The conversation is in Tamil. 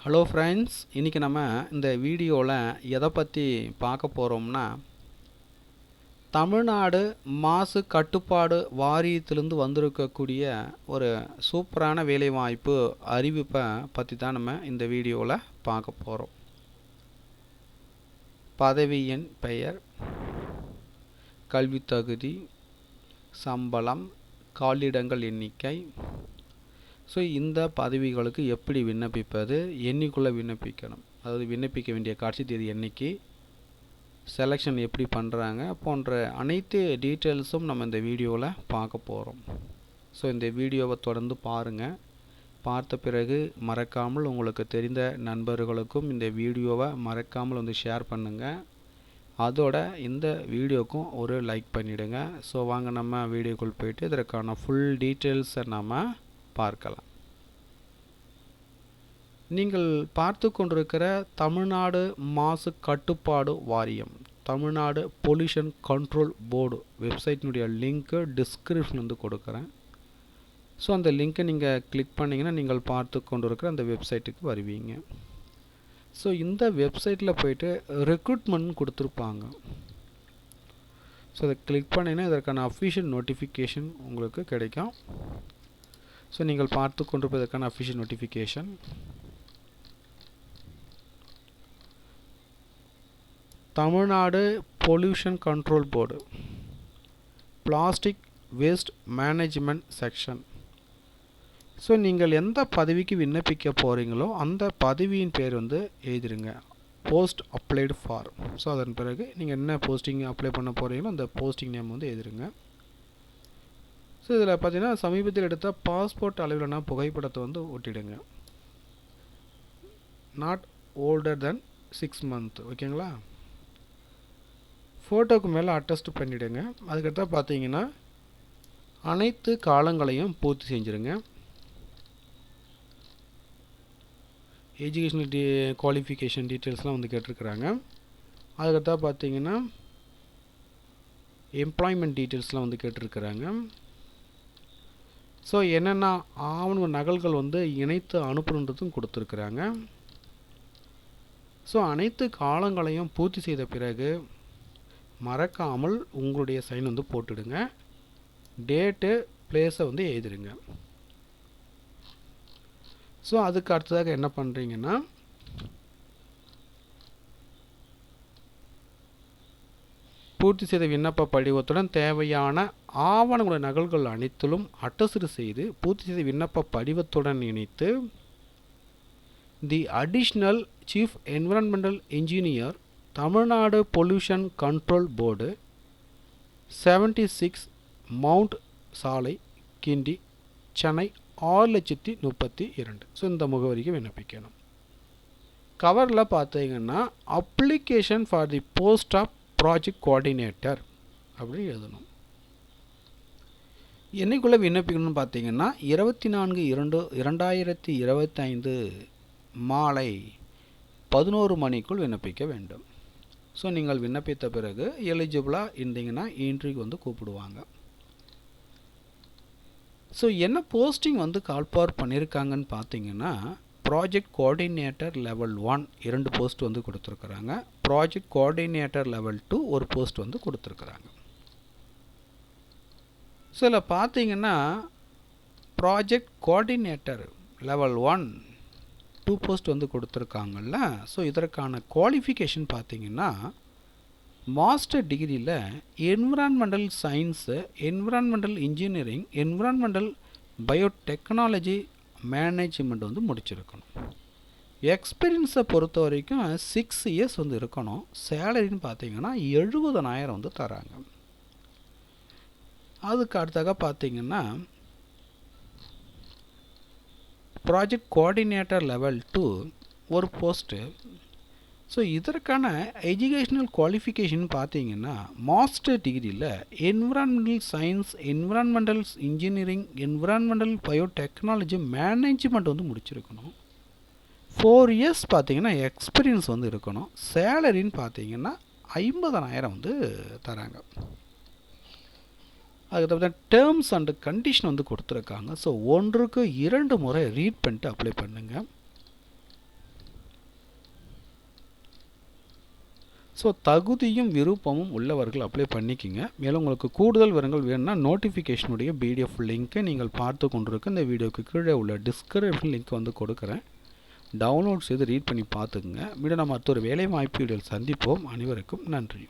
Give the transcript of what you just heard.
ஹலோ ஃப்ரெண்ட்ஸ், இன்றைக்கி நம்ம இந்த வீடியோவில் எதை பற்றி பார்க்க போகிறோம்னா, தமிழ்நாடு மாசு கட்டுப்பாடு வாரியத்திலிருந்து வந்திருக்கக்கூடிய ஒரு சூப்பரான வேலைவாய்ப்பு அறிவிப்பை பற்றி தான் நம்ம இந்த வீடியோவில் பார்க்க போகிறோம். பதவியின் பெயர், கல்வித் தகுதி, சம்பளம், காலியிடங்கள் எண்ணிக்கை. ஸோ இந்த பதவிகளுக்கு எப்படி விண்ணப்பிப்பது, என்னைக்குள்ளே விண்ணப்பிக்கணும், அதாவது விண்ணப்பிக்க வேண்டிய கடைசி தேதி என்னைக்கு, செலெக்ஷன் எப்படி பண்ணுறாங்க போன்ற அனைத்து டீட்டெயில்ஸும் நம்ம இந்த வீடியோவில் பார்க்க போகிறோம். ஸோ இந்த வீடியோவை தொடர்ந்து பாருங்கள். பார்த்த பிறகு மறக்காமல் உங்களுக்கு தெரிந்த நண்பர்களுக்கும் இந்த வீடியோவை மறக்காமல் வந்து ஷேர் பண்ணுங்கள். அதோட இந்த வீடியோக்கும் ஒரு லைக் பண்ணிவிடுங்க. ஸோ வாங்க நம்ம வீடியோக்குள் போயிட்டு இதற்கான ஃபுல் டீட்டெயில்ஸை நம்ம பார்க்கலாம். நீங்கள் பார்த்து கொண்டிருக்கிற தமிழ்நாடு மாசு கட்டுப்பாடு வாரியம், தமிழ்நாடு பொல்யூஷன் கண்ட்ரோல் போர்டு வெப்சைட்டினுடைய லிங்க்கு டிஸ்கிரிப்ஷன் வந்து கொடுக்குறேன். ஸோ அந்த லிங்க்கை நீங்கள் கிளிக் பண்ணிங்கன்னா நீங்கள் பார்த்து கொண்டிருக்கிற அந்த வெப்சைட்டுக்கு வருவீங்க. ஸோ இந்த வெப்சைட்டில் போயிட்டு ரெக்ரூட்மெண்ட் கொடுத்துருப்பாங்க. ஸோ அதை கிளிக் பண்ணிங்கன்னா இதற்கான அஃபிஷியல் நோட்டிஃபிகேஷன் உங்களுக்கு கிடைக்கும். ஸோ நீங்கள் பார்த்து கொண்டிருப்பதற்கான official notification. Tamil Nadu pollution control board plastic waste management section. So நீங்கள் எந்த பதவிக்கு விண்ணப்பிக்க போகிறீங்களோ அந்த பதவியின் பேர் வந்து எழுதிடுங்க. Post applied for. ஸோ அதன் பிறகு நீங்கள் என்ன போஸ்டிங் அப்ளை பண்ண போகிறீங்களோ அந்த போஸ்டிங் நேம் வந்து எழுதிடுங்க. ஸோ இதில் பார்த்தீங்கன்னா சமீபத்தில் எடுத்த பாஸ்போர்ட் அளவிலான புகைப்படத்தை வந்து ஒட்டிடுங்க. Not older than 6 months. ஓகேங்களா? ஃபோட்டோக்கு மேலே அட்டஸ்ட் பண்ணிவிடுங்க. அதுக்கடுத்தா பார்த்தீங்கன்னா அனைத்து காலங்களையும் பூர்த்தி செஞ்சுருங்க. எஜுகேஷனல் குவாலிஃபிகேஷன் டீட்டெயில்ஸ்லாம் வந்து கேட்டிருக்கிறாங்க. அதுக்கடுத்தா பார்த்தீங்கன்னா எம்ப்ளாய்மெண்ட் டீட்டெயில்ஸ்லாம் வந்து கேட்டிருக்கிறாங்க. ஸோ என்னென்ன ஆவண நகல்கள் வந்து இணைத்து அனுப்புன்றதும் கொடுத்துருக்குறாங்க. ஸோ அனைத்து காலங்களையும் பூர்த்தி செய்த பிறகு மறக்காமல் உங்களுடைய சைன் வந்து போட்டுடுங்க. டேட்டு பிளேஸை வந்து எழுதிடுங்க. ஸோ அதுக்கு அடுத்ததாக என்ன பண்ணுறீங்கன்னா, பூர்த்தி செய்த விண்ணப்ப படிவத்துடன் தேவையான ஆவணங்களுடைய நகல்கள் அனைத்திலும் அட்டஸ்டு செய்து பூர்த்தி செய்த விண்ணப்ப படிவத்துடன் இணைத்து தி additional chief environmental engineer Tamil Nadu pollution control board 76 mount சாலை, கிண்டி, சென்னை 6,32,000. ஸோ இந்த முகவரிக்கு விண்ணப்பிக்கணும். கவரில் பார்த்தீங்கன்னா application for the post of project coordinator அப்படின்னு எழுதணும். என்னைக்குள்ளே விண்ணப்பிக்கணும்னு பார்த்தீங்கன்னா 24/2/2025 மாலை 11 மணிக்குள் விண்ணப்பிக்க வேண்டும். ஸோ நீங்கள் விண்ணப்பித்த பிறகு எலிஜிபிளாக இருந்தீங்கன்னா இன்டர்வியூக்கு வந்து கூப்பிடுவாங்க. ஸோ என்ன போஸ்டிங் வந்து கால்பார் பண்ணியிருக்காங்கன்னு பார்த்தீங்கன்னா, ப்ராஜெக்ட் கோஆர்டினேட்டர் லெவல் 1 2 போஸ்ட் வந்து கொடுத்துருக்குறாங்க. ப்ராஜெக்ட் கோஆர்டினேட்டர் லெவல் 2 ஒரு போஸ்ட் வந்து கொடுத்துருக்குறாங்க. ஸோ இதில் பார்த்தீங்கன்னா ப்ராஜெக்ட் கோஆர்டினேட்டர் லெவல் 1 2 போஸ்ட் வந்து கொடுத்துருக்காங்கல்ல. ஸோ இதற்கான குவாலிஃபிகேஷன் பார்த்தீங்கன்னா மாஸ்டர் டிகிரியில் environmental science, environmental engineering, environmental biotechnology management வந்து முடிச்சிருக்கணும். எக்ஸ்பீரியன்ஸை பொறுத்த வரைக்கும் 6 years வந்து இருக்கணும். சேலரின்னு பார்த்தீங்கன்னா 70,000 வந்து தராங்க. அதுக்கு அடுத்தாக பார்த்தீங்கன்னா ப்ராஜெக்ட் கோஆர்டினேட்டர் லெவல் 2 ஒரு போஸ்ட்டு. ஸோ இதற்கான எஜுகேஷ்னல் குவாலிஃபிகேஷன் பார்த்தீங்கன்னா மாஸ்டர் டிகிரியில் environmental science, environmental engineering, environmental biotechnology management வந்து முடிச்சிருக்கணும். 4 years பார்த்தீங்கன்னா எக்ஸ்பீரியன்ஸ் வந்து இருக்கணும். சேலரின்னு பார்த்தீங்கன்னா 50,000 வந்து தராங்க. அதுக்கு டேர்ம்ஸ் அண்ட் கண்டிஷன் வந்து கொடுத்துருக்காங்க. ஸோ 1க்கு 2 முறை ரீட் பண்ணிட்டு அப்ளை பண்ணுங்கள். ஸோ தகுதியும் விருப்பமும் உள்ளவர்கள் அப்ளை பண்ணிக்கிங்க. மேலும் உங்களுக்கு கூடுதல் விவரங்கள் வேணும்னா நோட்டிஃபிகேஷனுடைய பிடிஎஃப் லிங்க்கை நீங்கள் பார்த்து கொண்டிருக்க இந்த வீடியோக்கு கீழே உள்ள டிஸ்கிரிப்ஷன் லிங்க் வந்து கொடுக்குறேன். டவுன்லோட் செய்து ரீட் பண்ணி பார்த்துக்குங்க. மீண்டும் நம்ம அடுத்த ஒரு வேலை வாய்ப்பு வீடியோவில் சந்திப்போம். அனைவருக்கும் நன்றி.